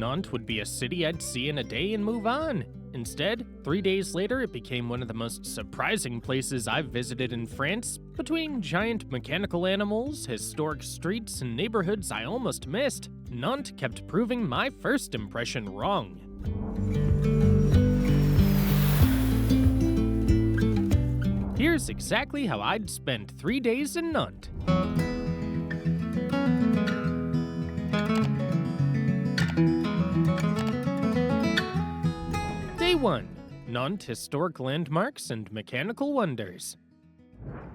Nantes would be a city I'd see in a day and move on. Instead, 3 days later, it became one of the most surprising places I've visited in France. Between giant mechanical animals, historic streets, and neighborhoods I almost missed, Nantes kept proving my first impression wrong. Here's exactly how I'd spent 3 days in Nantes. Day 1. Nantes Historic Landmarks and Mechanical Wonders.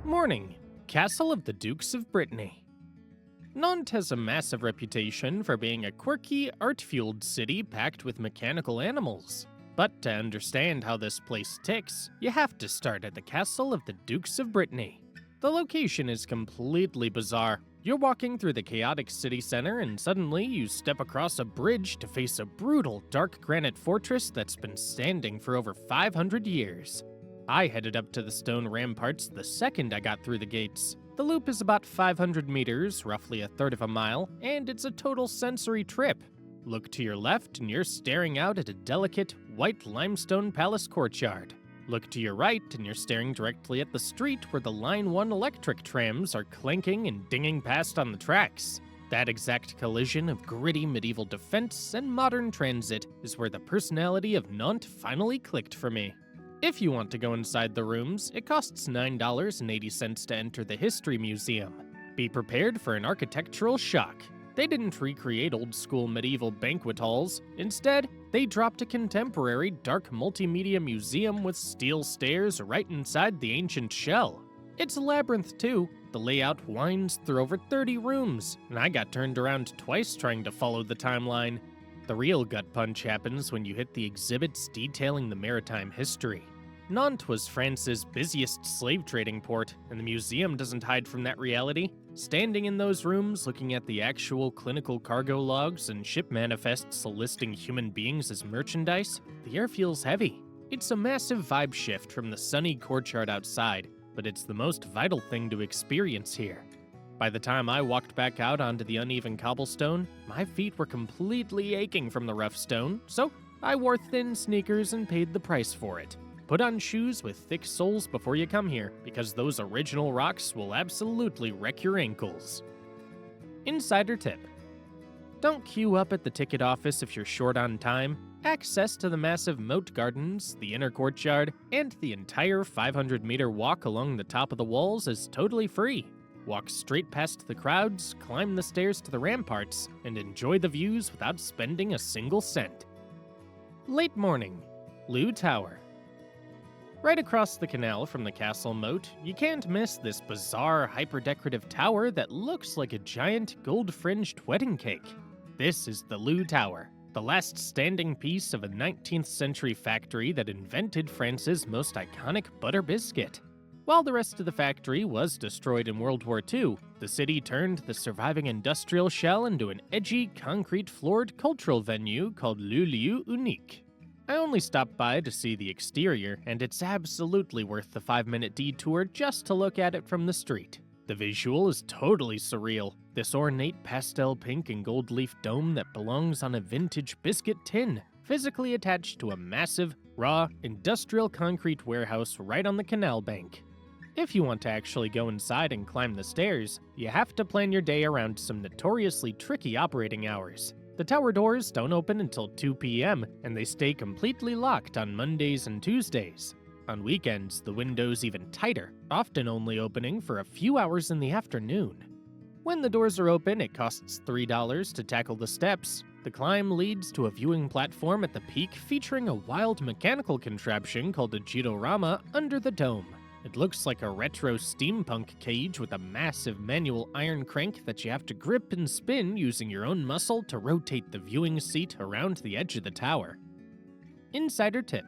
Morning. Castle of the Dukes of Brittany. Nantes has a massive reputation for being a quirky, art-fueled city packed with mechanical animals. But to understand how this place ticks, you have to start at the Castle of the Dukes of Brittany. The location is completely bizarre. You're walking through the chaotic city center and suddenly you step across a bridge to face a brutal dark granite fortress that's been standing for over 500 years. I headed up to the stone ramparts the second I got through the gates. The loop is about 500 meters, roughly a third of a mile, and it's a total sensory trip. Look to your left and you're staring out at a delicate, white limestone palace courtyard. Look to your right and you're staring directly at the street where the Line 1 electric trams are clanking and dinging past on the tracks. That exact collision of gritty medieval defense and modern transit is where the personality of Nantes finally clicked for me. If you want to go inside the rooms, it costs $9.80 to enter the History Museum. Be prepared for an architectural shock. They didn't recreate old-school medieval banquet halls. Instead, they dropped a contemporary dark multimedia museum with steel stairs right inside the ancient shell. It's a labyrinth too. The layout winds through over 30 rooms, and I got turned around twice trying to follow the timeline. The real gut punch happens when you hit the exhibits detailing the maritime history. Nantes was France's busiest slave trading port, and the museum doesn't hide from that reality. Standing in those rooms, looking at the actual clinical cargo logs and ship manifests listing human beings as merchandise, the air feels heavy. It's a massive vibe shift from the sunny courtyard outside, but it's the most vital thing to experience here. By the time I walked back out onto the uneven cobblestone, my feet were completely aching from the rough stone, so I wore thin sneakers and paid the price for it. Put on shoes with thick soles before you come here, because those original rocks will absolutely wreck your ankles. Insider tip. Don't queue up at the ticket office if you're short on time. Access to the massive moat gardens, the inner courtyard, and the entire 500-meter walk along the top of the walls is totally free. Walk straight past the crowds, climb the stairs to the ramparts, and enjoy the views without spending a single cent. Late morning. Lune Tower. Right across the canal from the castle moat, you can't miss this bizarre, hyper-decorative tower that looks like a giant, gold-fringed wedding cake. This is the Lune Tower, the last standing piece of a 19th century factory that invented France's most iconic butter biscuit. While the rest of the factory was destroyed in World War II, the city turned the surviving industrial shell into an edgy, concrete-floored cultural venue called Le Lieu Unique. I only stopped by to see the exterior, and it's absolutely worth the 5-minute detour just to look at it from the street. The visual is totally surreal. This ornate pastel pink and gold leaf dome that belongs on a vintage biscuit tin, physically attached to a massive, raw, industrial concrete warehouse right on the canal bank. If you want to actually go inside and climb the stairs, you have to plan your day around some notoriously tricky operating hours. The tower doors don't open until 2 p.m., and they stay completely locked on Mondays and Tuesdays. On weekends, the window's even tighter, often only opening for a few hours in the afternoon. When the doors are open, it costs $3 to tackle the steps. The climb leads to a viewing platform at the peak featuring a wild mechanical contraption called a Gitorama under the dome. It looks like a retro steampunk cage with a massive manual iron crank that you have to grip and spin using your own muscle to rotate the viewing seat around the edge of the tower. Insider tip.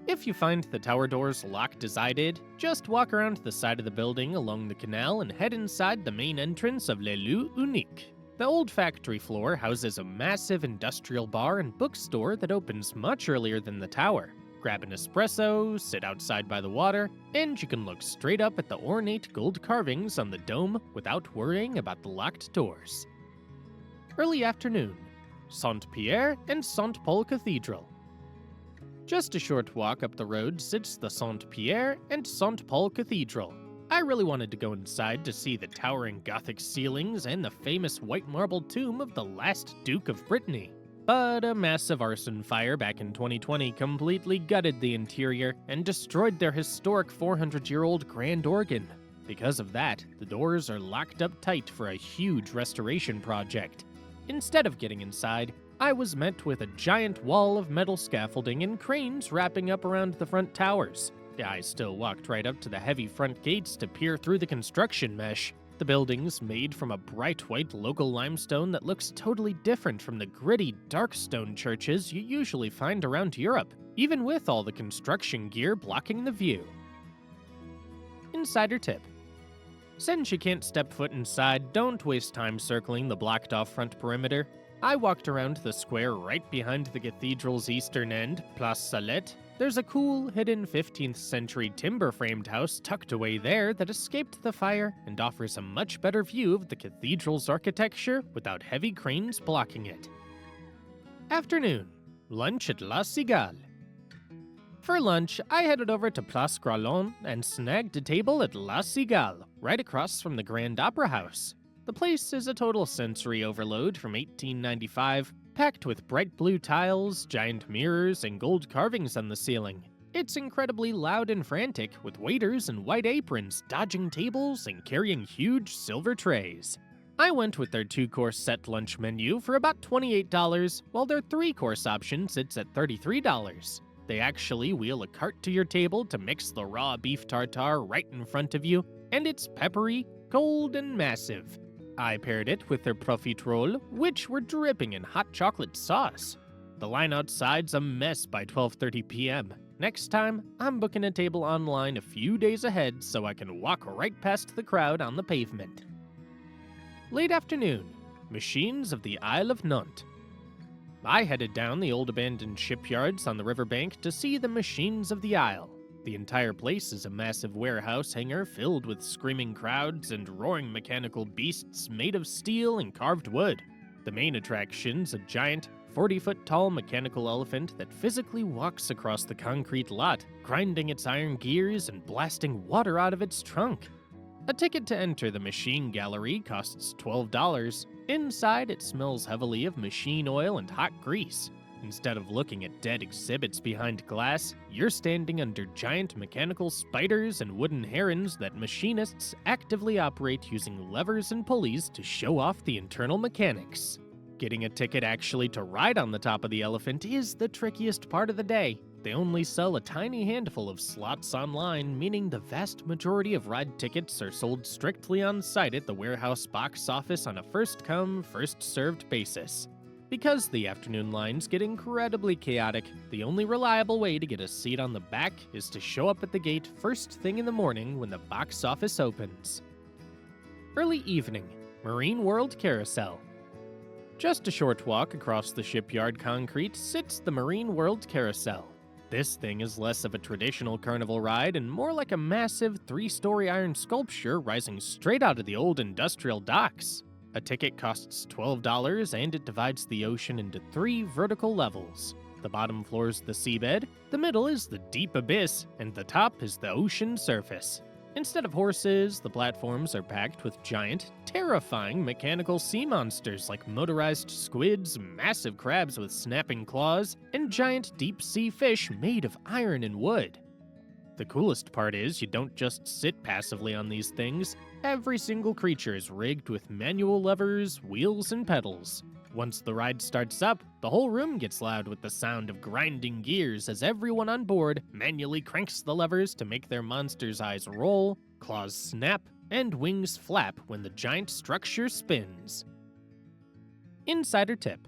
If you find the tower doors locked as I did, just walk around the side of the building along the canal and head inside the main entrance of Le Lieu Unique. The old factory floor houses a massive industrial bar and bookstore that opens much earlier than the tower. Grab an espresso, sit outside by the water, and you can look straight up at the ornate gold carvings on the dome without worrying about the locked doors. Early afternoon. Saint-Pierre, and Saint-Paul Cathedral. Just a short walk up the road sits the Saint-Pierre and Saint-Paul Cathedral. I really wanted to go inside to see the towering Gothic ceilings and the famous white marble tomb of the last Duke of Brittany. But a massive arson fire back in 2020 completely gutted the interior and destroyed their historic 400-year-old grand organ. Because of that, the doors are locked up tight for a huge restoration project. Instead of getting inside, I was met with a giant wall of metal scaffolding and cranes wrapping up around the front towers. I still walked right up to the heavy front gates to peer through the construction mesh. The building's made from a bright white local limestone that looks totally different from the gritty, dark stone churches you usually find around Europe, even with all the construction gear blocking the view. Insider tip. Since you can't step foot inside, don't waste time circling the blocked-off front perimeter. I walked around the square right behind the cathedral's eastern end, Place Salette. There's a cool, hidden 15th century timber-framed house tucked away there that escaped the fire and offers a much better view of the cathedral's architecture without heavy cranes blocking it. Afternoon. Lunch at La Cigale. For lunch, I headed over to Place Grallon and snagged a table at La Cigale, right across from the Grand Opera House. The place is a total sensory overload from 1895, packed with bright blue tiles, giant mirrors, and gold carvings on the ceiling. It's incredibly loud and frantic, with waiters in white aprons dodging tables and carrying huge silver trays. I went with their 2-course set lunch menu for about $28, while their 3-course option sits at $33. They actually wheel a cart to your table to mix the raw beef tartare right in front of you, and it's peppery, cold, and massive. I paired it with their profiterole, which were dripping in hot chocolate sauce. The line outside's a mess by 12:30 p.m. Next time, I'm booking a table online a few days ahead so I can walk right past the crowd on the pavement. Late afternoon. Machines of the Isle of Nantes. I headed down the old abandoned shipyards on the riverbank to see the Machines of the Isle. The entire place is a massive warehouse hangar filled with screaming crowds and roaring mechanical beasts made of steel and carved wood. The main attraction's a giant, 40-foot-tall mechanical elephant that physically walks across the concrete lot, grinding its iron gears and blasting water out of its trunk. A ticket to enter the machine gallery costs $12. Inside, it smells heavily of machine oil and hot grease. Instead of looking at dead exhibits behind glass, you're standing under giant mechanical spiders and wooden herons that machinists actively operate using levers and pulleys to show off the internal mechanics. Getting a ticket actually to ride on the top of the elephant is the trickiest part of the day. They only sell a tiny handful of slots online, meaning the vast majority of ride tickets are sold strictly on site at the warehouse box office on a first-come, first-served basis. Because the afternoon lines get incredibly chaotic, the only reliable way to get a seat on the back is to show up at the gate first thing in the morning when the box office opens. Early evening. Marine World Carousel. Just a short walk across the shipyard concrete sits the Marine World Carousel. This thing is less of a traditional carnival ride and more like a massive 3-story iron sculpture rising straight out of the old industrial docks. A ticket costs $12 and it divides the ocean into 3 vertical levels. The bottom floor is the seabed, the middle is the deep abyss, and the top is the ocean surface. Instead of horses, the platforms are packed with giant, terrifying mechanical sea monsters like motorized squids, massive crabs with snapping claws, and giant deep-sea fish made of iron and wood. The coolest part is you don't just sit passively on these things. Every single creature is rigged with manual levers, wheels, and pedals. Once the ride starts up, the whole room gets loud with the sound of grinding gears as everyone on board manually cranks the levers to make their monster's eyes roll, claws snap, and wings flap when the giant structure spins. Insider tip.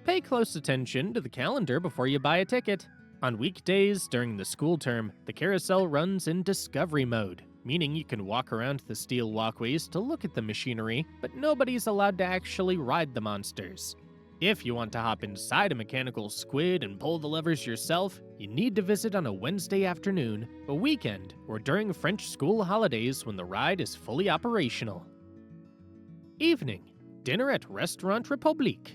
Pay close attention to the calendar before you buy a ticket. On weekdays during the school term, the carousel runs in discovery mode, meaning you can walk around the steel walkways to look at the machinery, but nobody's allowed to actually ride the monsters. If you want to hop inside a mechanical squid and pull the levers yourself, you need to visit on a Wednesday afternoon, a weekend, or during French school holidays when the ride is fully operational. Evening. Dinner at Restaurant République.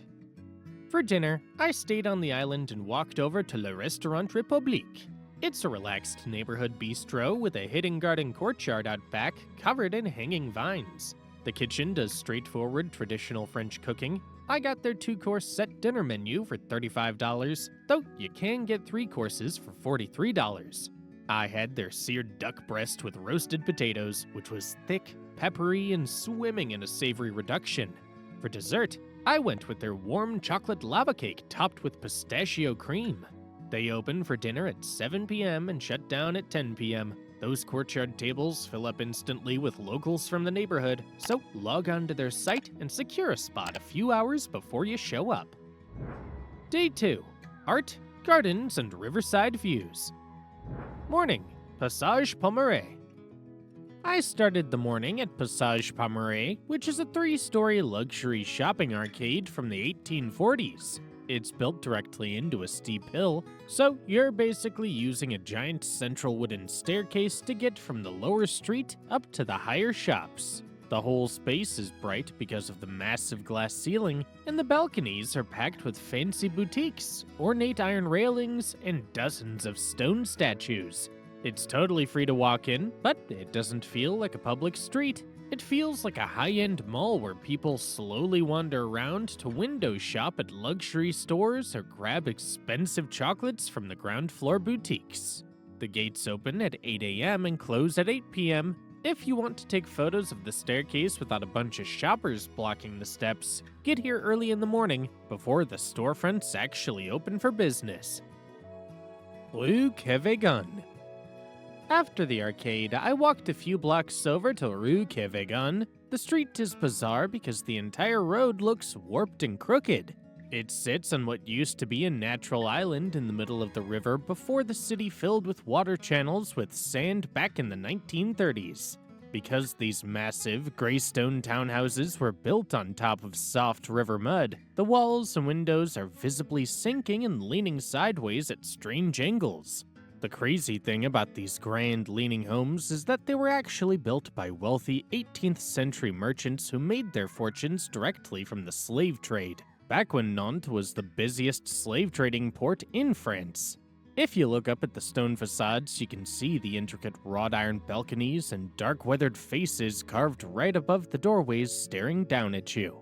For dinner, I stayed on the island and walked over to Le Restaurant République. It's a relaxed neighborhood bistro with a hidden garden courtyard out back covered in hanging vines. The kitchen does straightforward traditional French cooking. I got their 2-course set dinner menu for $35, though you can get 3 courses for $43. I had their seared duck breast with roasted potatoes, which was thick, peppery, and swimming in a savory reduction. For dessert, I went with their warm chocolate lava cake topped with pistachio cream. They open for dinner at 7 p.m. and shut down at 10 p.m. Those courtyard tables fill up instantly with locals from the neighborhood, so log on to their site and secure a spot a few hours before you show up. Day 2. Art, Gardens, and Riverside Views. Morning. Passage Pommeret. I started the morning at Passage Pommeret, which is a 3-story luxury shopping arcade from the 1840s. It's built directly into a steep hill, so you're basically using a giant central wooden staircase to get from the lower street up to the higher shops. The whole space is bright because of the massive glass ceiling, and the balconies are packed with fancy boutiques, ornate iron railings, and dozens of stone statues. It's totally free to walk in, but it doesn't feel like a public street. It feels like a high-end mall where people slowly wander around to window shop at luxury stores or grab expensive chocolates from the ground floor boutiques. The gates open at 8 a.m. and close at 8 p.m. If you want to take photos of the staircase without a bunch of shoppers blocking the steps, get here early in the morning before the storefronts actually open for business. Rue Quévégon. After the arcade, I walked a few blocks over to Rue Quévégon. The street is bizarre because the entire road looks warped and crooked. It sits on what used to be a natural island in the middle of the river before the city filled with water channels with sand back in the 1930s. Because these massive, gray stone townhouses were built on top of soft river mud, the walls and windows are visibly sinking and leaning sideways at strange angles. The crazy thing about these grand leaning homes is that they were actually built by wealthy 18th century merchants who made their fortunes directly from the slave trade, back when Nantes was the busiest slave trading port in France. If you look up at the stone facades, you can see the intricate wrought iron balconies and dark weathered faces carved right above the doorways staring down at you.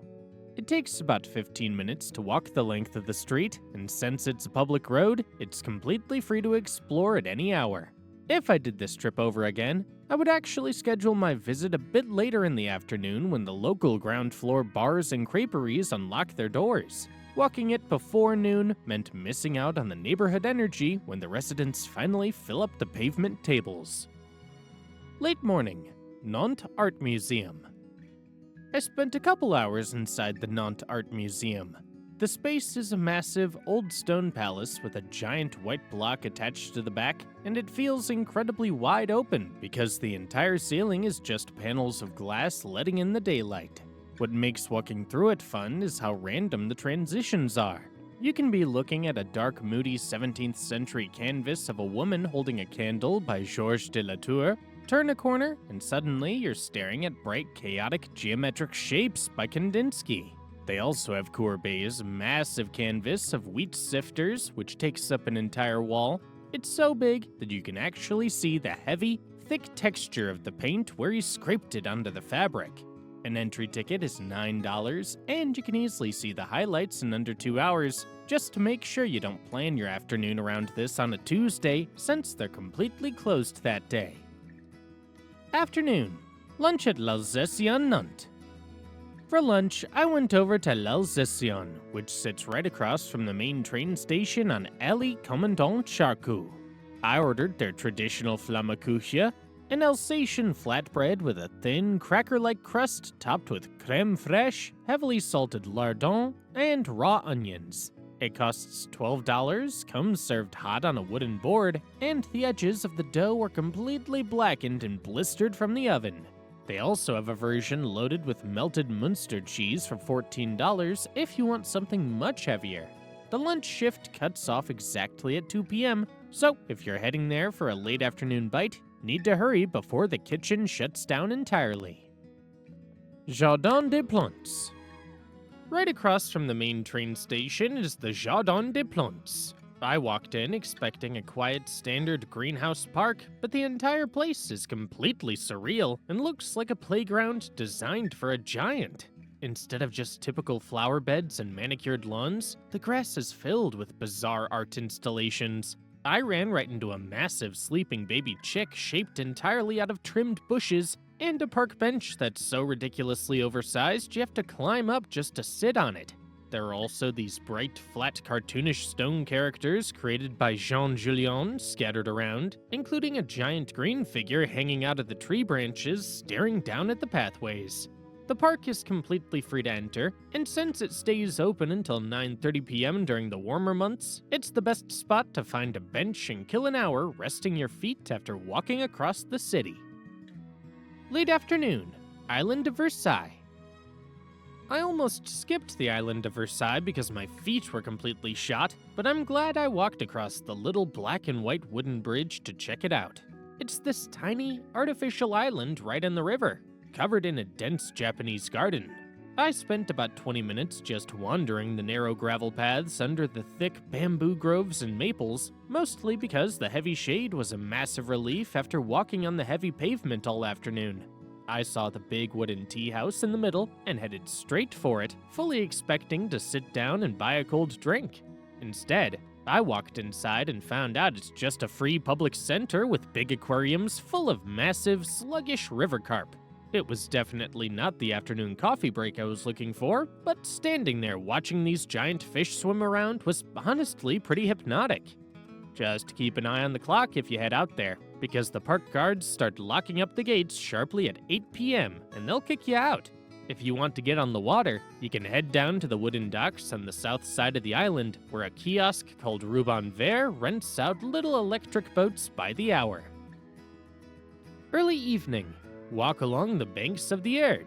It takes about 15 minutes to walk the length of the street, and since it's a public road, it's completely free to explore at any hour. If I did this trip over again, I would actually schedule my visit a bit later in the afternoon when the local ground floor bars and creperies unlock their doors. Walking it before noon meant missing out on the neighborhood energy when the residents finally fill up the pavement tables. Late morning. Nantes Art Museum. I spent a couple hours inside the Nantes Art Museum. The space is a massive, old stone palace with a giant white block attached to the back, and it feels incredibly wide open because the entire ceiling is just panels of glass letting in the daylight. What makes walking through it fun is how random the transitions are. You can be looking at a dark, moody 17th century canvas of a woman holding a candle by Georges de la Tour, turn a corner, and suddenly you're staring at bright, chaotic geometric shapes by Kandinsky. They also have Courbet's massive canvas of wheat sifters, which takes up an entire wall. It's so big that you can actually see the heavy, thick texture of the paint where he scraped it onto the fabric. An entry ticket is $9, and you can easily see the highlights in under 2 hours. Just to make sure you don't plan your afternoon around this on a Tuesday, since they're completely closed that day. Afternoon. Lunch at l'Alsacien Nantes. For lunch, I went over to l'Alsacien, which sits right across from the main train station on Allée Commandant Charcot. I ordered their traditional flammekuche, an Alsatian flatbread with a thin, cracker-like crust topped with crème fraîche, heavily salted lardons, and raw onions. It costs $12, comes served hot on a wooden board, and the edges of the dough are completely blackened and blistered from the oven. They also have a version loaded with melted Munster cheese for $14 if you want something much heavier. The lunch shift cuts off exactly at 2 p.m., so if you're heading there for a late afternoon bite, need to hurry before the kitchen shuts down entirely. Jardin des Plantes. Right across from the main train station is the Jardin des Plantes. I walked in expecting a quiet, standard greenhouse park, but the entire place is completely surreal and looks like a playground designed for a giant. Instead of just typical flower beds and manicured lawns, the grass is filled with bizarre art installations. I ran right into a massive sleeping baby chick shaped entirely out of trimmed bushes, and a park bench that's so ridiculously oversized you have to climb up just to sit on it. There are also these bright, flat, cartoonish stone characters created by Jean Julien scattered around, including a giant green figure hanging out of the tree branches staring down at the pathways. The park is completely free to enter, and since it stays open until 9:30 p.m. during the warmer months, it's the best spot to find a bench and kill an hour resting your feet after walking across the city. Late afternoon, Island of Versailles. I almost skipped the island of Versailles because my feet were completely shot, but I'm glad I walked across the little black and white wooden bridge to check it out. It's this tiny, artificial island right in the river, covered in a dense Japanese garden. I spent about 20 minutes just wandering the narrow gravel paths under the thick bamboo groves and maples, mostly because the heavy shade was a massive relief after walking on the heavy pavement all afternoon. I saw the big wooden tea house in the middle and headed straight for it, fully expecting to sit down and buy a cold drink. Instead, I walked inside and found out it's just a free public center with big aquariums full of massive, sluggish river carp. It was definitely not the afternoon coffee break I was looking for, but standing there watching these giant fish swim around was honestly pretty hypnotic. Just keep an eye on the clock if you head out there, because the park guards start locking up the gates sharply at 8 p.m. and they'll kick you out. If you want to get on the water, you can head down to the wooden docks on the south side of the island, where a kiosk called Ruban Vert rents out little electric boats by the hour. Early evening. Walk along the banks of the Erdre.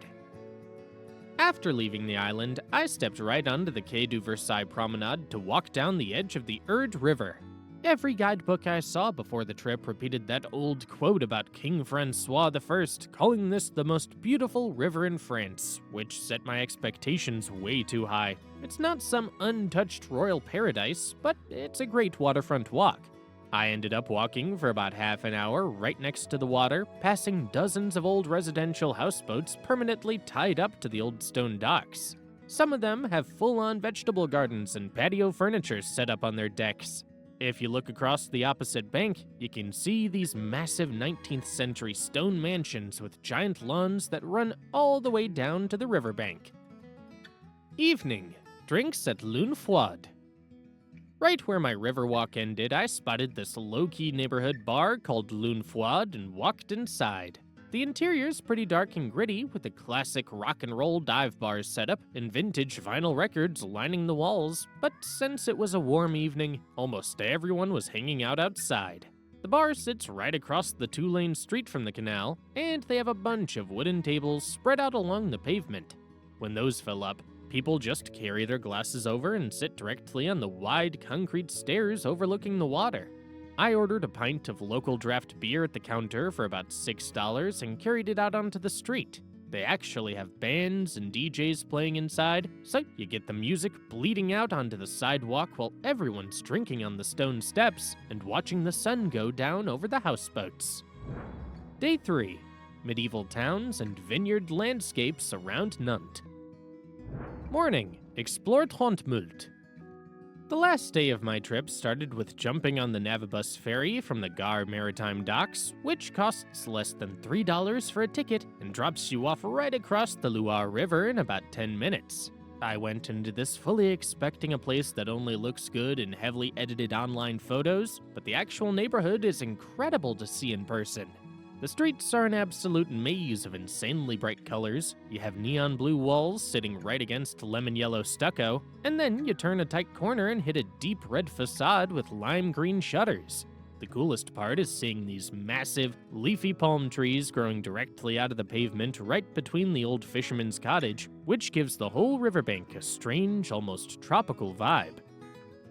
After leaving the island, I stepped right onto the Quai du Versailles promenade to walk down the edge of the Erdre River. Every guidebook I saw before the trip repeated that old quote about King Francois I calling this the most beautiful river in France, which set my expectations way too high. It's not some untouched royal paradise, but it's a great waterfront walk. I ended up walking for about half an hour right next to the water, passing dozens of old residential houseboats permanently tied up to the old stone docks. Some of them have full-on vegetable gardens and patio furniture set up on their decks. If you look across the opposite bank, you can see these massive 19th century stone mansions with giant lawns that run all the way down to the riverbank. Evening. Drinks at Lune Froide. Right where my river walk ended, I spotted this low-key neighborhood bar called Lune Froide and walked inside. The interior's pretty dark and gritty, with a classic rock and roll dive bar setup and vintage vinyl records lining the walls, but since it was a warm evening, almost everyone was hanging out outside. The bar sits right across the two-lane street from the canal, and they have a bunch of wooden tables spread out along the pavement. When those fill up, people just carry their glasses over and sit directly on the wide concrete stairs overlooking the water. I ordered a pint of local draft beer at the counter for about $6 and carried it out onto the street. They actually have bands and DJs playing inside, so you get the music bleeding out onto the sidewalk while everyone's drinking on the stone steps and watching the sun go down over the houseboats. Day 3. Medieval towns and vineyard landscapes around Nantes. Morning. Explore Trentemoult. The last day of my trip started with jumping on the Navibus ferry from the Gare Maritime docks, which costs less than $3 for a ticket and drops you off right across the Loire River in about 10 minutes. I went into this fully expecting a place that only looks good in heavily edited online photos, but the actual neighborhood is incredible to see in person. The streets are an absolute maze of insanely bright colors. You have neon blue walls sitting right against lemon yellow stucco, and then you turn a tight corner and hit a deep red facade with lime green shutters. The coolest part is seeing these massive, leafy palm trees growing directly out of the pavement right between the old fisherman's cottage, which gives the whole riverbank a strange, almost tropical vibe.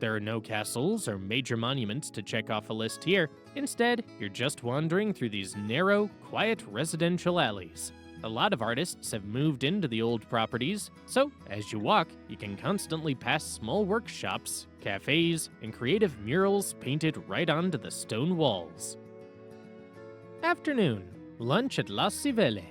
There are no castles or major monuments to check off a list here. Instead, you're just wandering through these narrow, quiet residential alleys. A lot of artists have moved into the old properties, so as you walk, you can constantly pass small workshops, cafes, and creative murals painted right onto the stone walls. Afternoon, lunch at La Civelle.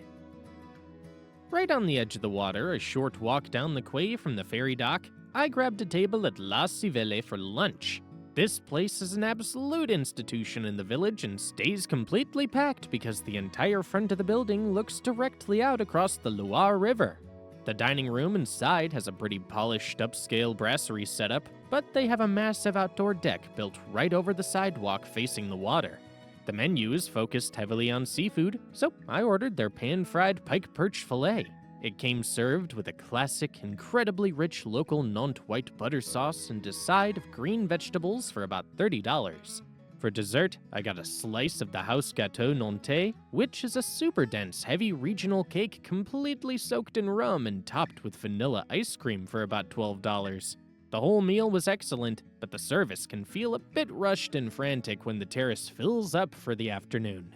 Right on the edge of the water, a short walk down the quay from the ferry dock, I grabbed a table at La Civelle for lunch. This place is an absolute institution in the village and stays completely packed because the entire front of the building looks directly out across the Loire River. The dining room inside has a pretty polished upscale brasserie setup, but they have a massive outdoor deck built right over the sidewalk facing the water. The menu is focused heavily on seafood, so I ordered their pan-fried pike perch fillet. It came served with a classic, incredibly rich local Nantes white butter sauce and a side of green vegetables for about $30. For dessert, I got a slice of the House Gâteau Nantais, which is a super dense, heavy regional cake completely soaked in rum and topped with vanilla ice cream for about $12. The whole meal was excellent, but the service can feel a bit rushed and frantic when the terrace fills up for the afternoon.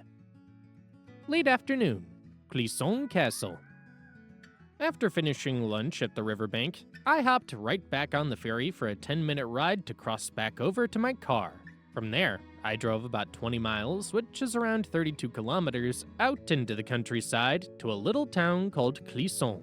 Late afternoon, Clisson Castle. After finishing lunch at the riverbank, I hopped right back on the ferry for a 10-minute ride to cross back over to my car. From there, I drove about 20 miles, which is around 32 kilometers, out into the countryside to a little town called Clisson.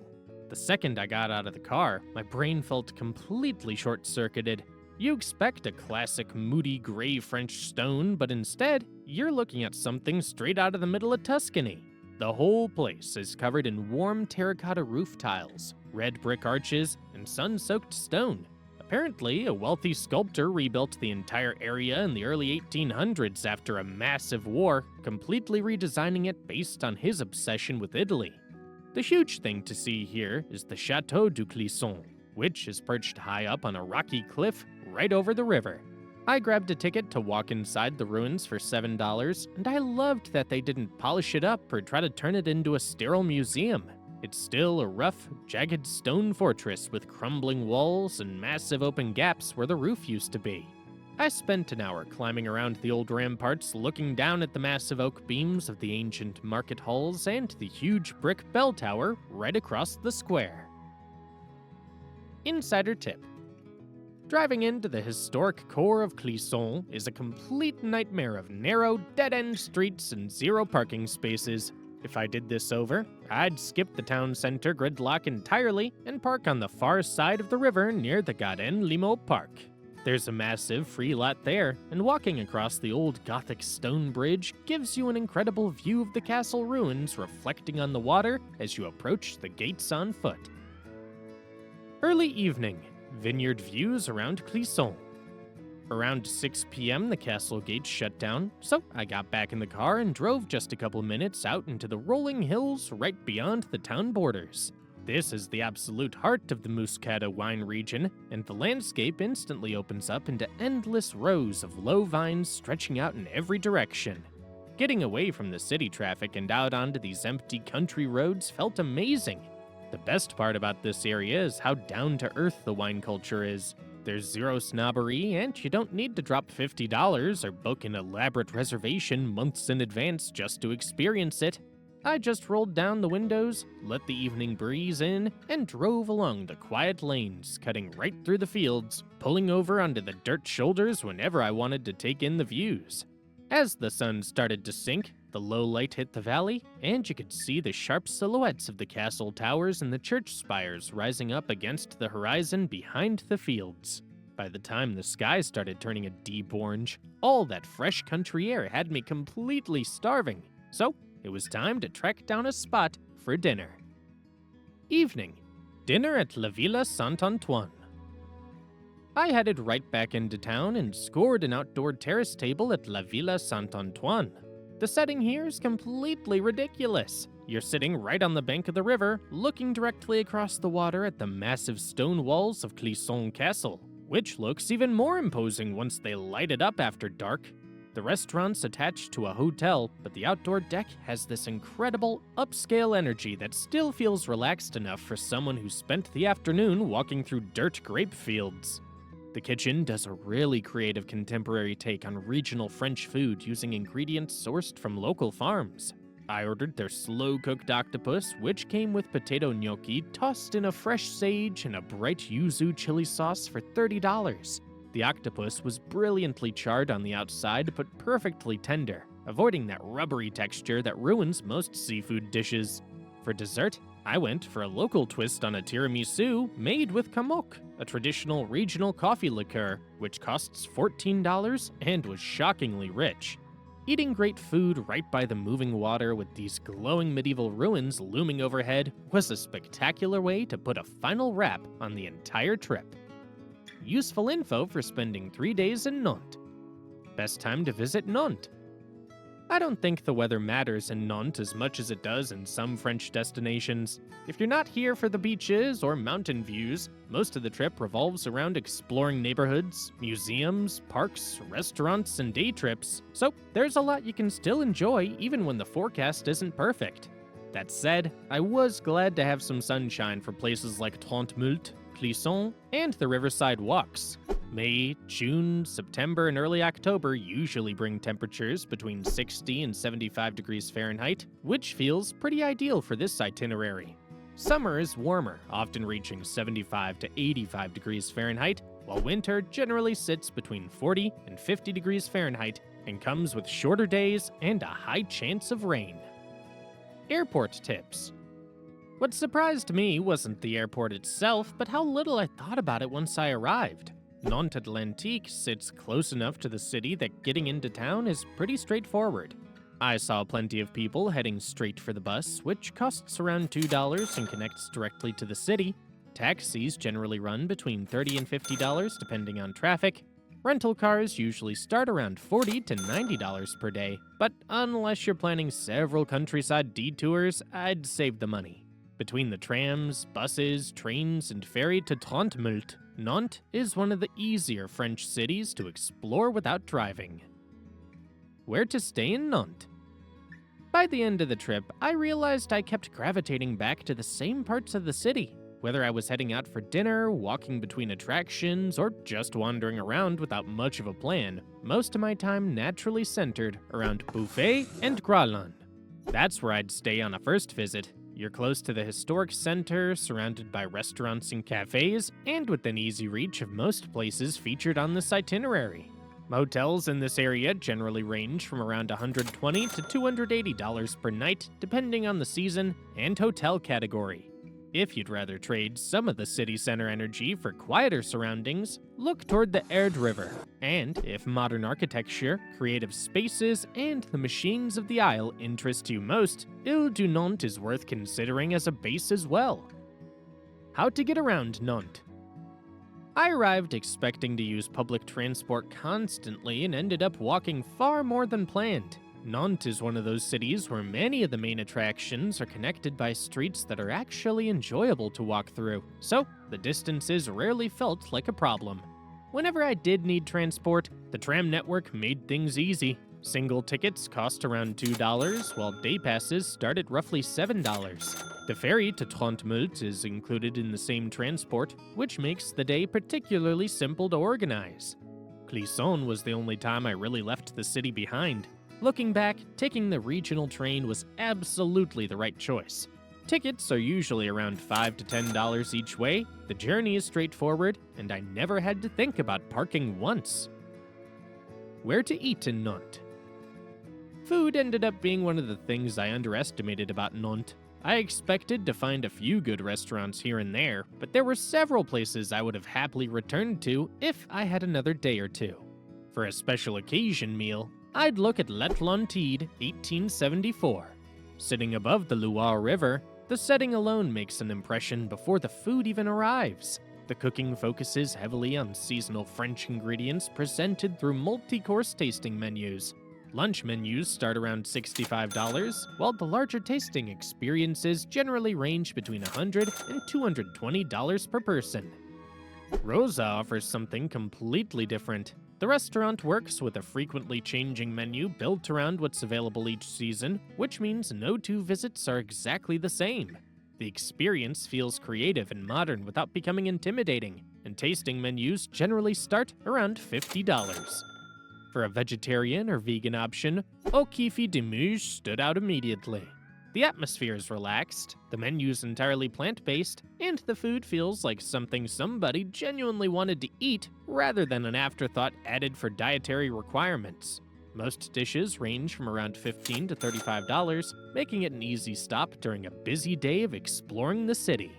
The second I got out of the car, my brain felt completely short-circuited. You expect a classic moody gray French stone, but instead, you're looking at something straight out of the middle of Tuscany. The whole place is covered in warm terracotta roof tiles, red brick arches, and sun-soaked stone. Apparently, a wealthy sculptor rebuilt the entire area in the early 1800s after a massive war, completely redesigning it based on his obsession with Italy. The huge thing to see here is the Chateau du Clisson, which is perched high up on a rocky cliff right over the river. I grabbed a ticket to walk inside the ruins for $7, and I loved that they didn't polish it up or try to turn it into a sterile museum. It's still a rough, jagged stone fortress with crumbling walls and massive open gaps where the roof used to be. I spent an hour climbing around the old ramparts, looking down at the massive oak beams of the ancient market halls and the huge brick bell tower right across the square. Insider tip. Driving into the historic core of Clisson is a complete nightmare of narrow, dead-end streets and zero parking spaces. If I did this over, I'd skip the town center gridlock entirely and park on the far side of the river near the Garden Limo Park. There's a massive free lot there, and walking across the old Gothic stone bridge gives you an incredible view of the castle ruins reflecting on the water as you approach the gates on foot. Early evening, vineyard views around Clisson. Around 6 p.m. the castle gates shut down, so I got back in the car and drove just a couple minutes out into the rolling hills right beyond the town borders. This is the absolute heart of the Muscadet wine region, and the landscape instantly opens up into endless rows of low vines stretching out in every direction. Getting away from the city traffic and out onto these empty country roads felt amazing. The best part about this area is how down-to-earth the wine culture is. There's zero snobbery, and you don't need to drop $50 or book an elaborate reservation months in advance just to experience it. I just rolled down the windows, let the evening breeze in, and drove along the quiet lanes, cutting right through the fields, pulling over onto the dirt shoulders whenever I wanted to take in the views. As the sun started to sink, the low light hit the valley, and you could see the sharp silhouettes of the castle towers and the church spires rising up against the horizon behind the fields. By the time the sky started turning a deep orange, all that fresh country air had me completely starving, so it was time to trek down a spot for dinner. Evening. Dinner at La Villa Saint-Antoine. I headed right back into town and scored an outdoor terrace table at La Villa Saint-Antoine. The setting here is completely ridiculous. You're sitting right on the bank of the river, looking directly across the water at the massive stone walls of Clisson Castle, which looks even more imposing once they light it up after dark. The restaurant's attached to a hotel, but the outdoor deck has this incredible, upscale energy that still feels relaxed enough for someone who spent the afternoon walking through dirt grape fields. The kitchen does a really creative contemporary take on regional French food using ingredients sourced from local farms. I ordered their slow-cooked octopus, which came with potato gnocchi tossed in a fresh sage and a bright yuzu chili sauce for $30. The octopus was brilliantly charred on the outside but perfectly tender, avoiding that rubbery texture that ruins most seafood dishes. For dessert, I went for a local twist on a tiramisu made with kamok, a traditional regional coffee liqueur, which costs $14 and was shockingly rich. Eating great food right by the moving water with these glowing medieval ruins looming overhead was a spectacular way to put a final wrap on the entire trip. Useful info for spending 3 days in Nantes. Best time to visit Nantes. I don't think the weather matters in Nantes as much as it does in some French destinations. If you're not here for the beaches or mountain views, most of the trip revolves around exploring neighborhoods, museums, parks, restaurants, and day trips, so there's a lot you can still enjoy even when the forecast isn't perfect. That said, I was glad to have some sunshine for places like Trentemoult, Clisson, and the Riverside walks. May, June, September, and early October usually bring temperatures between 60 and 75 degrees Fahrenheit, which feels pretty ideal for this itinerary. Summer is warmer, often reaching 75 to 85 degrees Fahrenheit, while winter generally sits between 40 and 50 degrees Fahrenheit and comes with shorter days and a high chance of rain. Airport tips. What surprised me wasn't the airport itself, but how little I thought about it once I arrived. Nantes Atlantique sits close enough to the city that getting into town is pretty straightforward. I saw plenty of people heading straight for the bus, which costs around $2 and connects directly to the city. Taxis generally run between $30 and $50 depending on traffic. Rental cars usually start around $40 to $90 per day, but unless you're planning several countryside detours, I'd save the money. Between the trams, buses, trains, and ferry to Trentemoult, Nantes is one of the easier French cities to explore without driving. Where to stay in Nantes? By the end of the trip, I realized I kept gravitating back to the same parts of the city. Whether I was heading out for dinner, walking between attractions, or just wandering around without much of a plan, most of my time naturally centered around Bouffay and Lune. That's where I'd stay on a first visit. You're close to the historic center, surrounded by restaurants and cafes, and within easy reach of most places featured on this itinerary. Motels in this area generally range from around $120 to $280 per night, depending on the season and hotel category. If you'd rather trade some of the city center energy for quieter surroundings, look toward the Erdre River. And if modern architecture, creative spaces, and the machines of the Isle interest you most, Ile du Nantes is worth considering as a base as well. How to get around Nantes? I arrived expecting to use public transport constantly and ended up walking far more than planned. Nantes is one of those cities where many of the main attractions are connected by streets that are actually enjoyable to walk through, so the distances rarely felt like a problem. Whenever I did need transport, the tram network made things easy. Single tickets cost around $2, while day passes start at roughly $7. The ferry to Trentemoult is included in the same transport, which makes the day particularly simple to organize. Clisson was the only time I really left the city behind. Looking back, taking the regional train was absolutely the right choice. Tickets are usually around $5 to $10 each way, the journey is straightforward, and I never had to think about parking once. Where to eat in Nantes? Food ended up being one of the things I underestimated about Nantes. I expected to find a few good restaurants here and there, but there were several places I would have happily returned to if I had another day or two. For a special occasion meal, I'd look at Les Lantides 1874. Sitting above the Loire River, the setting alone makes an impression before the food even arrives. The cooking focuses heavily on seasonal French ingredients presented through multi-course tasting menus. Lunch menus start around $65, while the larger tasting experiences generally range between $100 and $220 per person. Rosa offers something completely different. The restaurant works with a frequently changing menu built around what's available each season, which means no two visits are exactly the same. The experience feels creative and modern without becoming intimidating, and tasting menus generally start around $50. For a vegetarian or vegan option, Au Kifi de Mouche stood out immediately. The atmosphere is relaxed, the menu's entirely plant-based, and the food feels like something somebody genuinely wanted to eat rather than an afterthought added for dietary requirements. Most dishes range from around $15 to $35, making it an easy stop during a busy day of exploring the city.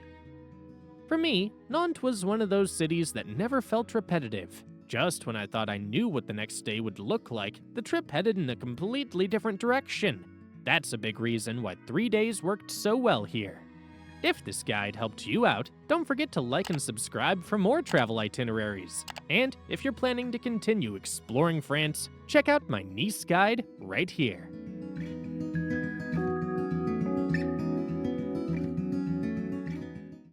For me, Nantes was one of those cities that never felt repetitive. Just when I thought I knew what the next day would look like, the trip headed in a completely different direction. That's a big reason why 3 days worked so well here. If this guide helped you out, don't forget to like and subscribe for more travel itineraries. And if you're planning to continue exploring France, check out my Nice guide right here.